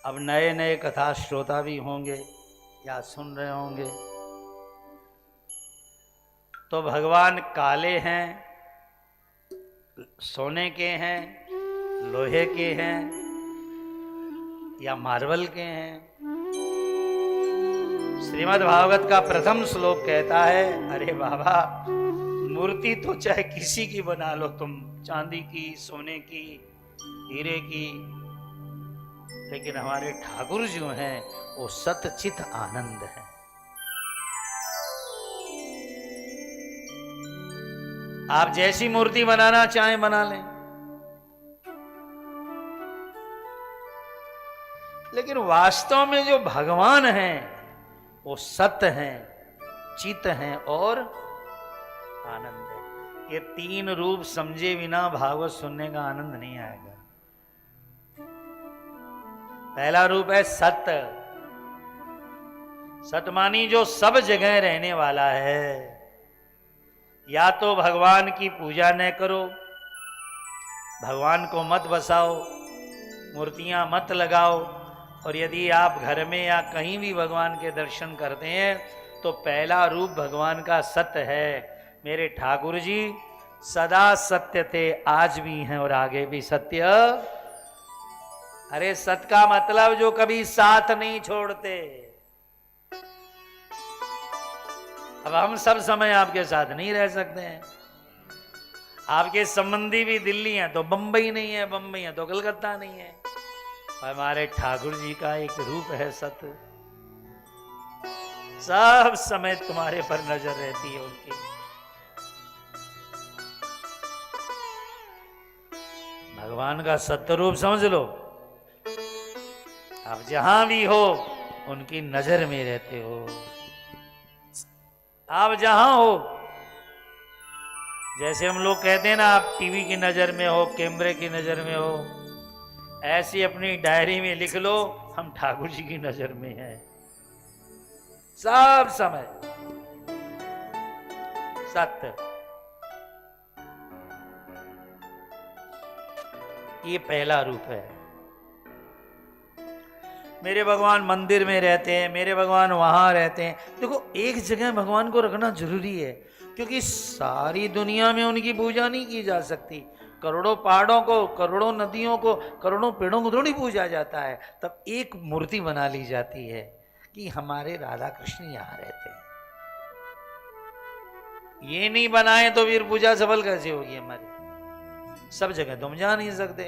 अब नए नए कथा श्रोता भी होंगे या सुन रहे होंगे, तो भगवान काले हैं, सोने के हैं, लोहे के हैं या मार्बल के हैं। श्रीमद् भागवत का प्रथम श्लोक कहता है, अरे बाबा मूर्ति तो चाहे किसी की बना लो तुम, चांदी की, सोने की, हीरे की, लेकिन हमारे ठाकुर जो हैं वो सतचित आनंद है। आप जैसी मूर्ति बनाना चाहें बना लें, लेकिन वास्तव में जो भगवान हैं वो सत्य हैं, चित हैं और आनंद है। ये तीन रूप समझे बिना भागवत सुनने का आनंद नहीं आएगा। पहला रूप है सत्य। सत मानी जो सब जगह रहने वाला है। या तो भगवान की पूजा न करो, भगवान को मत बसाओ, मूर्तियां मत लगाओ, और यदि आप घर में या कहीं भी भगवान के दर्शन करते हैं तो पहला रूप भगवान का सत्य है। मेरे ठाकुर जी सदा सत्य थे, आज भी हैं और आगे भी सत्य। अरे सत्य का मतलब जो कभी साथ नहीं छोड़ते। अब हम सब समय आपके साथ नहीं रह सकते हैं। आपके संबंधी भी दिल्ली हैं तो बंबई नहीं है, बंबई है तो कलकत्ता नहीं है। हमारे ठाकुर जी का एक रूप है सत्य, सब समय तुम्हारे पर नजर रहती है उनकी। भगवान का सत्य रूप समझ लो। आप जहां भी हो उनकी नजर में रहते हो। आप जहां हो, जैसे हम लोग कहते हैं ना, आप टीवी की नजर में हो, कैमरे की नजर में हो, ऐसी अपनी डायरी में लिख लो, हम ठाकुर जी की नजर में हैं सब समय। सत्य, ये पहला रूप है। मेरे भगवान मंदिर में रहते हैं, मेरे भगवान वहां रहते हैं। देखो एक जगह भगवान को रखना जरूरी है, क्योंकि सारी दुनिया में उनकी पूजा नहीं की जा सकती। करोड़ों पहाड़ों को, करोड़ों नदियों को, करोड़ों पेड़ों को थोड़ी पूजा जाता है। तब एक मूर्ति बना ली जाती है कि हमारे राधा कृष्ण यहां रहते हैं। ये नहीं बनाए तो फिर पूजा सफल कैसे होगी हमारी? सब जगह तुम जा नहीं सकते।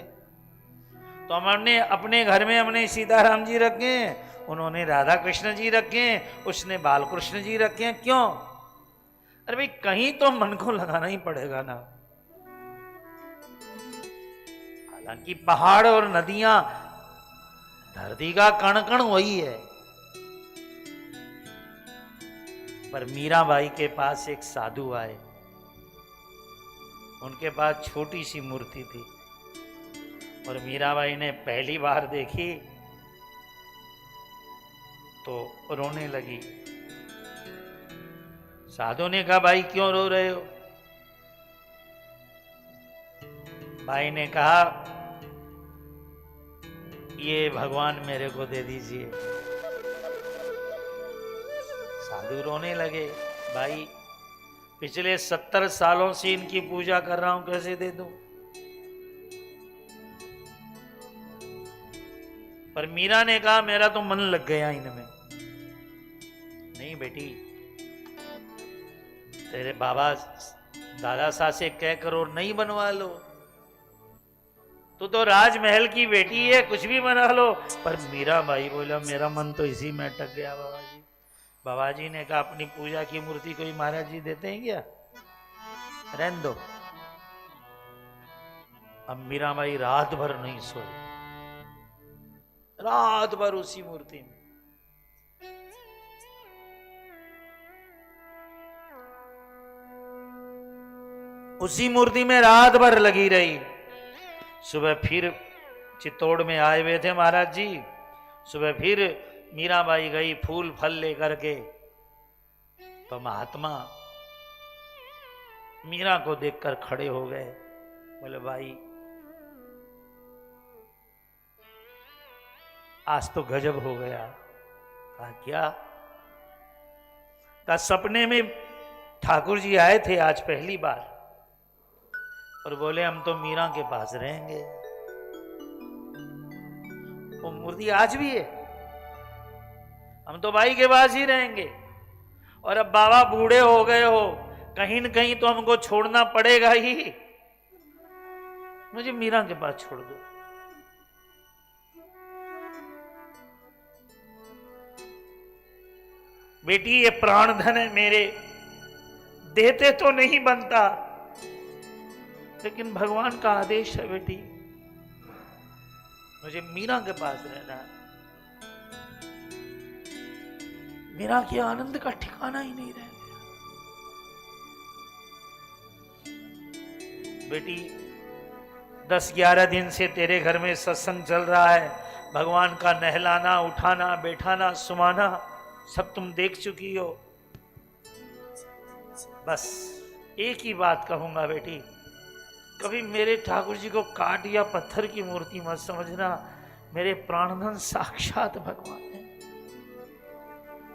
तो हमने अपने घर में हमने सीताराम जी रखे हैं, उन्होंने राधा कृष्ण जी रखे हैं, उसने बालकृष्ण जी रखे हैं। क्यों? अरे भाई कहीं तो मन को लगाना ही पड़ेगा ना। हालांकि पहाड़ और नदियां, धरती का कण कण वही है, पर मीराबाई के पास एक साधु आए, उनके पास छोटी सी मूर्ति थी, और मीराबाई ने पहली बार देखी तो रोने लगी। साधु ने कहा, भाई क्यों रो रहे हो? भाई ने कहा, ये भगवान मेरे को दे दीजिए। साधु रोने लगे, भाई पिछले 70 सालों से इनकी पूजा कर रहा हूं, कैसे दे दूं? पर मीरा ने कहा, मेरा तो मन लग गया इनमें। नहीं बेटी, तेरे बाबा दादा साहब से कह कर और नहीं बनवा लो। तू तो राजमहल की बेटी है, कुछ भी बना लो। पर मीरा भाई बोला, मेरा मन तो इसी में अटक गया बाबा जी। बाबा जी ने कहा, अपनी पूजा की मूर्ति कोई महाराज जी देते हैं क्या? रहने दो। अब मीरा भाई रात भर नहीं सोई, रात भर उसी मूर्ति में। उसी मूर्ति में रात भर लगी रही। सुबह फिर चित्तौड़ में आए हुए थे महाराज जी। सुबह फिर मीराबाई गई फूल फल लेकर के, तो महात्मा मीरा को देखकर खड़े हो गए। बोले, भाई आज तो गजब हो गया। कहा क्या? कहा सपने में ठाकुर जी आए थे आज पहली बार और बोले हम तो मीरा के पास रहेंगे। वो मूर्ति आज भी है, हम तो भाई के पास ही रहेंगे। और अब बाबा बूढ़े हो गए हो, कहीं न कहीं तो हमको छोड़ना पड़ेगा ही, मुझे मीरा के पास छोड़ दो। बेटी ये प्राण धन है मेरे, देते तो नहीं बनता, लेकिन भगवान का आदेश है बेटी, मुझे मीरा के पास रहना है। मीरा के आनंद का ठिकाना ही नहीं रह गया। बेटी 10-11 दिन से तेरे घर में सत्संग चल रहा है, भगवान का नहलाना, उठाना, बैठाना, सुमाना सब तुम देख चुकी हो। बस एक ही बात कहूंगा बेटी, कभी मेरे ठाकुर जी को काट या पत्थर की मूर्ति मत समझना, मेरे प्राणधन साक्षात भगवान है।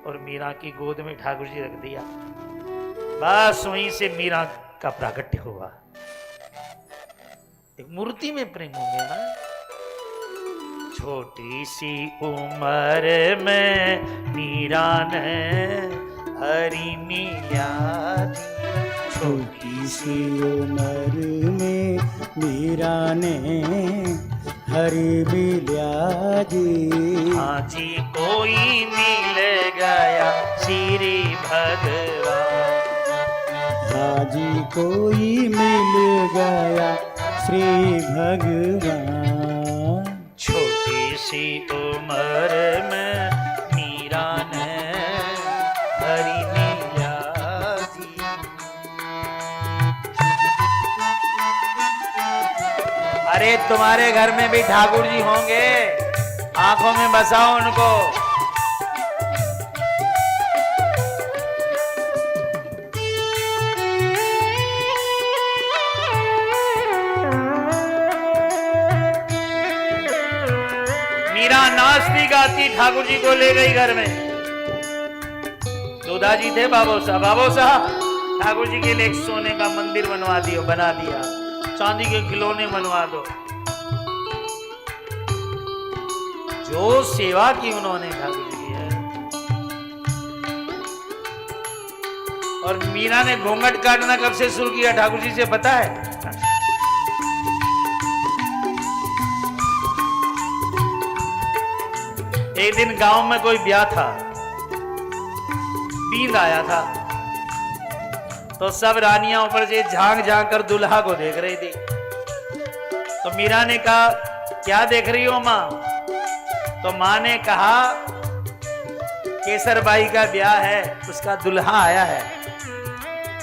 और मीरा की गोद में ठाकुर जी रख दिया, बस वहीं से मीरा का प्राकट्य हुआ। एक मूर्ति में प्रेम हो गया। छोटी सी उम्र में मीरा ने हरि मिला दी, छोटी सी उम्र में मीरा ने हरि मिला दी। हाँ जी कोई मिल गया श्री भगवान, हाँ जी कोई मिल गया श्री भगवान। छोटी सी उम्र में मीरा ने हरि मिला दी। अरे तुम्हारे घर में भी ठाकुर जी होंगे, आंखों में बसाओ उनको। मीरा नाचती गाती ठाकुर जी को ले गई घर में। जोधा जी थे बाबोसा, बाबोसा ठाकुर जी के लिए एक सोने का मंदिर बनवा दियो, बना दिया, चांदी के खिलौने बनवा दो। जो सेवा की उन्होंने ठाकुर जी की है। और मीरा ने घूंघट काटना कब से शुरू किया ठाकुर जी से पता है? एक दिन गांव में कोई ब्याह था, बींद आया था, तो सब रानियां ऊपर से झांक झांक कर दुल्हा को देख रही थी। तो मीरा ने कहा क्या देख रही हो मां? तो मां ने कहा केसर बाई का ब्याह है, उसका दुल्हा आया है।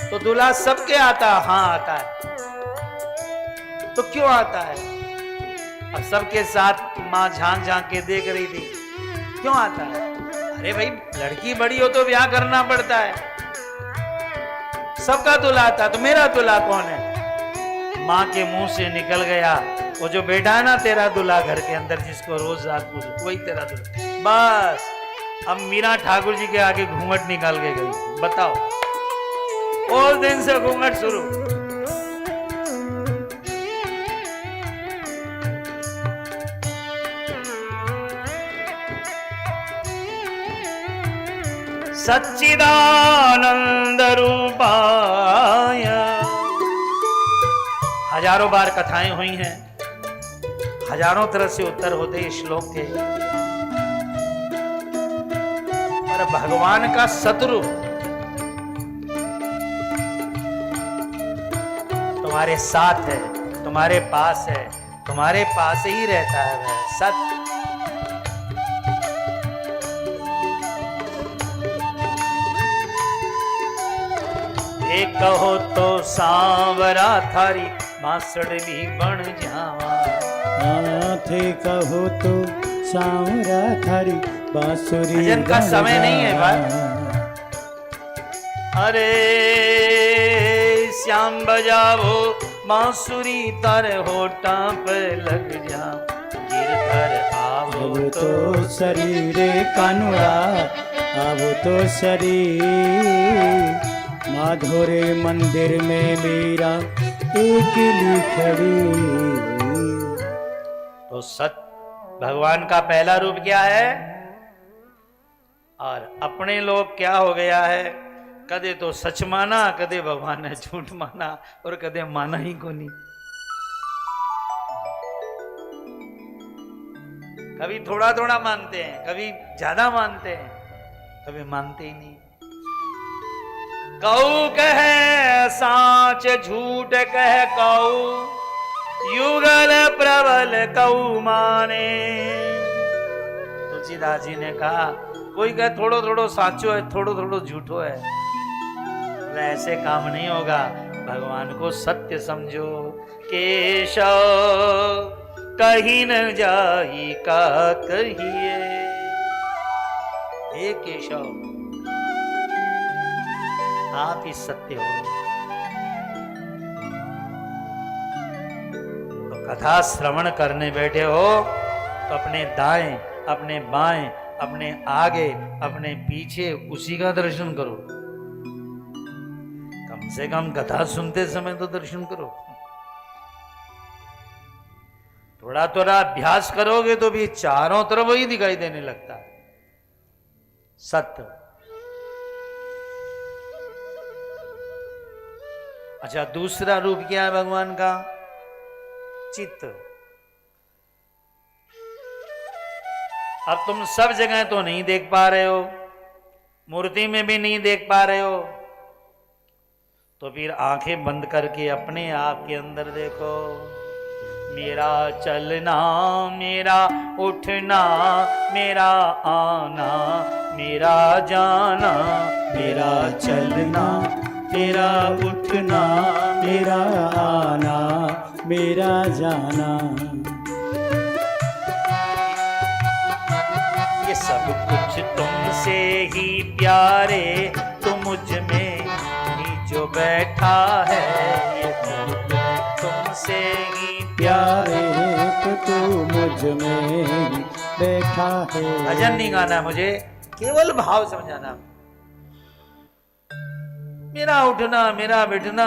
तो दुल्हा सबके आता? हाँ आता है। तो क्यों आता है? अब सबके साथ मां झांक झांक के देख रही थी, क्यों आता है? अरे भाई लड़की बड़ी हो तो ब्याह करना पड़ता है, सबका दूल्हा आता, तो मेरा दूल्हा कौन है? मां के मुंह से निकल गया, वो जो बैठा है ना तेरा दूल्हा घर के अंदर, जिसको रोज रात पूछो, वही तेरा दूल्हा। बस अब मीरा ठाकुर जी के आगे घूंघट निकाल के गई। बताओ, उस दिन से घूंघट शुरू। सच्चिदानंद रूपाय। हजारों बार कथाएं हुई हैं, हजारों तरह से उत्तर होते इस श्लोक के, पर भगवान का शत्रु तुम्हारे साथ है, तुम्हारे पास है, तुम्हारे पास ही रहता है वह सत्य। एक कहो तो सांवरा थारी बांसुरी बन जावा। थे कहो तो सांवरा थारी बांसुरी। भजन का समय नहीं है बात। अरे श्याम बजावो बांसुरी तारे होठा पे लग जा, गिरधर आओ अब तो शरीर कानुड़ा, अब तो शरीर माधोरे मंदिर में मीरा अकेली खड़ी। तो सत भगवान का पहला रूप क्या है, और अपने लोग क्या हो गया है, कदे तो सच माना, कदे भगवान ने झूठ माना, और कदे माना ही को नहीं। कभी थोड़ा थोड़ा मानते हैं, कभी ज्यादा मानते हैं, कभी मानते ही नहीं। कऊ कहे साच झूठ कह कऊ, युगल प्रबल कऊ माने। तुलसीदास जी ने कहा कोई कहे थोड़ो थोड़ो साचो है, थोड़ो थोड़ो झूठो है, ऐसे काम नहीं होगा। भगवान को सत्य समझो। केशव कहीं न जाई का कहिए, हे केशव आप ही सत्य हो। तो कथा श्रवण करने बैठे हो तो अपने दाएं, अपने बाएं, अपने आगे, अपने पीछे उसी का दर्शन करो। कम से कम कथा सुनते समय तो दर्शन करो। थोड़ा थोड़ा अभ्यास करोगे तो भी चारों तरफ वही दिखाई देने लगता है, सत्य। अच्छा, दूसरा रूप क्या है भगवान का? चित्त। अब तुम सब जगह तो नहीं देख पा रहे हो, मूर्ति में भी नहीं देख पा रहे हो, तो फिर आंखें बंद करके अपने आप के अंदर देखो। मेरा चलना, मेरा उठना, मेरा आना, मेरा जाना, मेरा चलना, मेरा उठना, मेरा आना, मेरा जाना, ये सब कुछ तुमसे ही प्यारे, तू मुझ में ही जो बैठा है, ये सब कुछ तुमसे ही प्यारे तो तू मुझ में बैठा है। भजन नहीं गाना मुझे, केवल भाव समझाना। मेरा उठना, मेरा बैठना,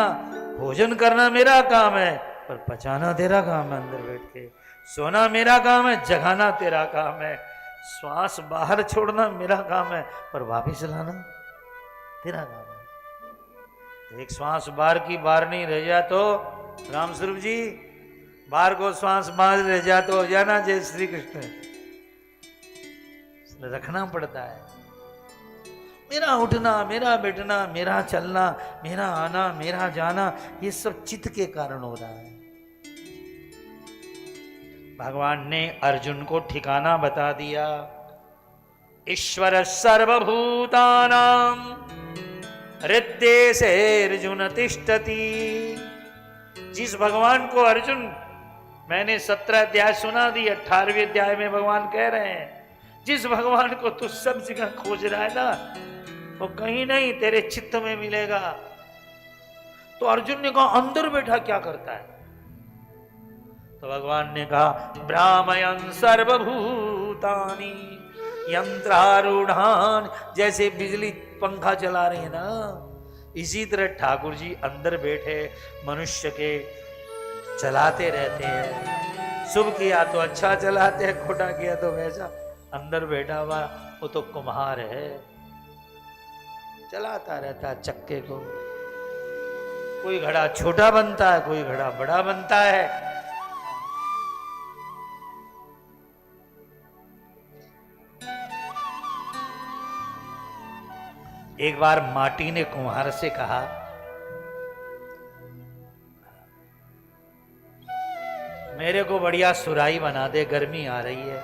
भोजन करना मेरा काम है, पर पचाना तेरा काम है। अंदर बैठ के सोना मेरा काम है, जगाना तेरा काम है। श्वास बाहर छोड़ना मेरा काम है, पर वापिस लाना तेरा काम है। एक श्वास बाहर की बाहर नहीं रह जाए तो राम स्वरूप जी, बाहर को श्वास बाहर रह जाए तो हो जाना जय श्री कृष्ण, रखना पड़ता है। मेरा उठना, मेरा बैठना, मेरा चलना, मेरा आना, मेरा जाना, ये सब चित्त के कारण हो रहा है। भगवान ने अर्जुन को ठिकाना बता दिया। ईश्वर सर्वभूतानां हृदय से अर्जुन तिष्ठति। जिस भगवान को अर्जुन, मैंने 17 अध्याय सुना दी, 18वें अध्याय में भगवान कह रहे हैं, जिस भगवान को तू सब जगह खोज रहा है ना, वो कहीं नहीं तेरे चित्त में मिलेगा। तो अर्जुन ने कहा अंदर बैठा क्या करता है? तो भगवान ने कहा भ्रामयन् सर्वभूतानि यंत्रारूढ़ान। जैसे बिजली पंखा चला रही है ना, इसी तरह ठाकुर जी अंदर बैठे मनुष्य के चलाते रहते हैं। शुभ किया तो अच्छा चलाते हैं, खोटा किया तो वैसा। अंदर बैठा हुआ वो तो कुम्हार है, चलाता रहता है चक्के को। कोई घड़ा छोटा बनता है, कोई घड़ा बड़ा बनता है। एक बार माटी ने कुम्हार से कहा, मेरे को बढ़िया सुराही बना दे, गर्मी आ रही है,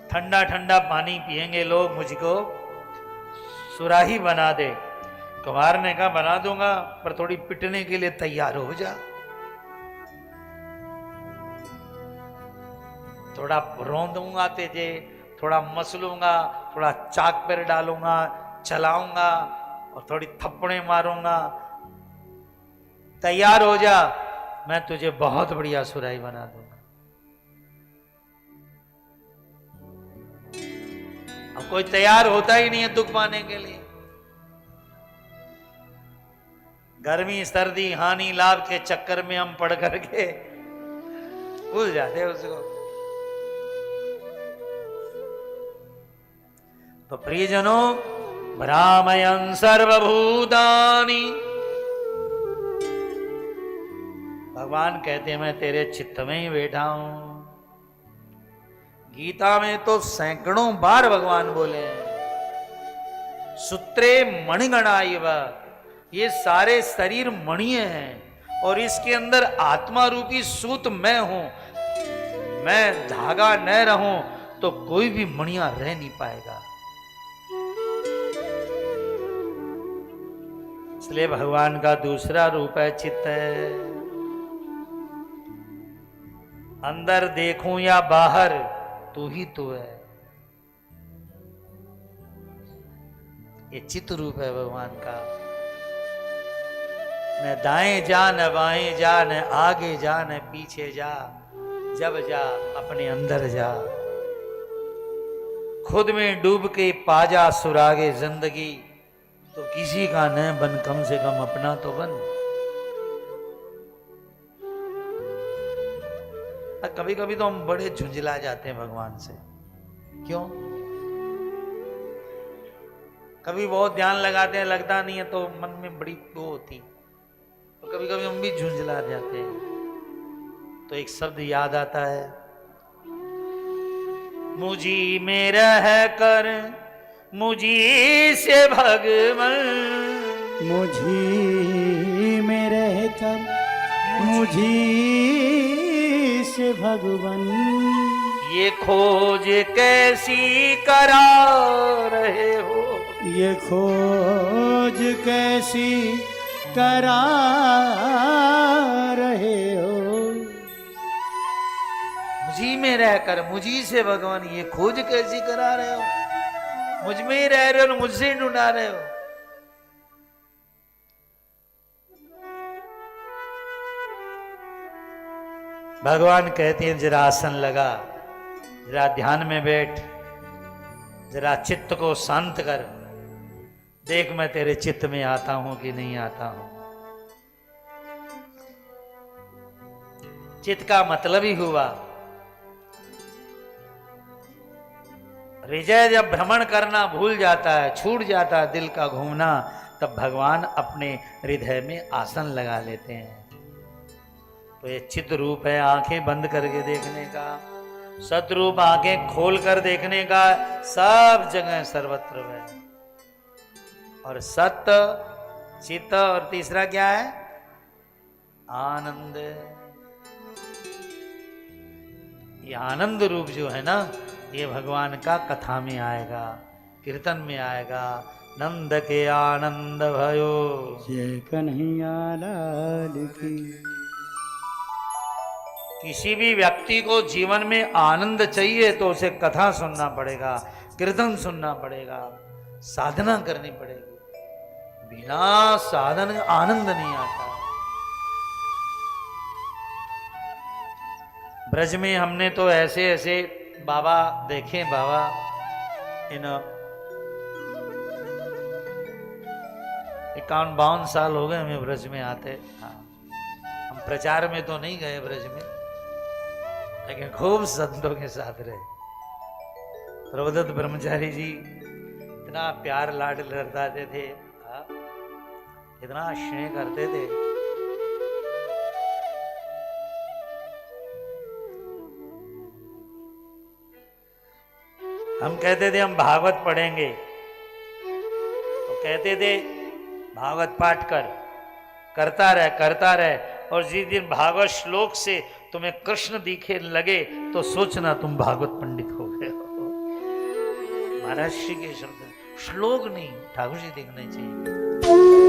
ठंडा ठंडा पानी पिएंगे लोग, मुझको सुराही बना दे। कुम्हार ने कहा बना दूंगा, पर थोड़ी पिटने के लिए तैयार हो जा। थोड़ा रौंदूंगा तेजे, थोड़ा मसलूंगा, थोड़ा चाक पर डालूंगा, चलाऊंगा और थोड़ी थप्पड़े मारूंगा। तैयार हो जा, मैं तुझे बहुत बढ़िया सुराही बना दूंगा। अब कोई तैयार होता ही नहीं है दुख पाने के लिए। गर्मी सर्दी हानि लाभ के चक्कर में हम पढ़ करके भूल जाते हैं उसको। तो प्रियजनों, भ्रामयन् सर्वभूतानि, भगवान कहते हैं मैं तेरे चित्त में ही बैठा हूं। गीता में तो सैकड़ों बार भगवान बोले हैं, सूत्रे मणिगणाइव, ये सारे शरीर मणि हैं और इसके अंदर आत्मा रूपी सूत मैं हूं। मैं धागा न रहूं तो कोई भी मणिया रह नहीं पाएगा। इसलिए भगवान का दूसरा रूप है चित्त है। अंदर देखूं या बाहर, तू ही तो है। ये चित्त रूप है भगवान का। न दाएं जा न बाएं जा, न आगे जा न पीछे जा, जब जा अपने अंदर जा। खुद में डूब के पाजा सुरागे जिंदगी, तो किसी का न बन, कम से कम अपना तो बन। कभी कभी तो हम बड़े झुंझला जाते हैं भगवान से। क्यों? कभी बहुत ध्यान लगाते हैं, लगता नहीं है तो मन में बड़ी वो होती, तो कभी कभी हम भी झुंझला जाते हैं। तो एक शब्द याद आता है, मुझी में रह कर मुझी से भगवन, मुझी में रहकर मुझी से भगवन, ये खोज कैसी करा रहे हो, ये खोज कैसी करा रहे हो। मुझी में रहकर मुझी से भगवान, ये खोज कैसी करा रहे हो। मुझ में ही रह रहे हो, मुझसे ढूंढा रहे हो। भगवान कहते हैं जरा आसन लगा, जरा ध्यान में बैठ, जरा चित्त को शांत कर, देख मैं तेरे चित्त में आता हूं कि नहीं आता हूं। चित्त का मतलब ही हुआ, हृदय जब भ्रमण करना भूल जाता है, छूट जाता है दिल का घूमना, तब भगवान अपने हृदय में आसन लगा लेते हैं। तो ये चित्त रूप है आंखें बंद करके देखने का, सतरूप आंखें खोल कर देखने का, सब जगह सर्वत्र है। और सत्य, चित्त, और तीसरा क्या है? आनंद। ये आनंद रूप जो है ना, ये भगवान का कथा में आएगा, कीर्तन में आएगा। नंद के आनंद भयो, जय कन्हैया लाल की। किसी भी व्यक्ति को जीवन में आनंद चाहिए तो उसे कथा सुनना पड़ेगा, कीर्तन सुनना पड़ेगा, साधना करनी पड़ेगी। बिना साधन आनंद नहीं आता। ब्रज में हमने तो ऐसे ऐसे बाबा देखे, बाबा इन 51-52 साल हो गए हमें ब्रज में आते। हाँ, हम प्रचार में तो नहीं गए ब्रज में, लेकिन खूब संतों के साथ रहे। प्रभुदत्त ब्रह्मचारी जी इतना प्यार लाड लड़ाते थे, इतना स्नेह करते थे। हम कहते थे हम भागवत पढ़ेंगे, तो कहते थे भागवत पाठ कर, करता रहे। और जिस दिन भागवत श्लोक से तुम्हें कृष्ण दिखे लगे तो सोचना तुम भागवत पंडित हो गए हो। महाराज श्री के शब्द, श्लोक नहीं, ठाकुर जी दिखने चाहिए।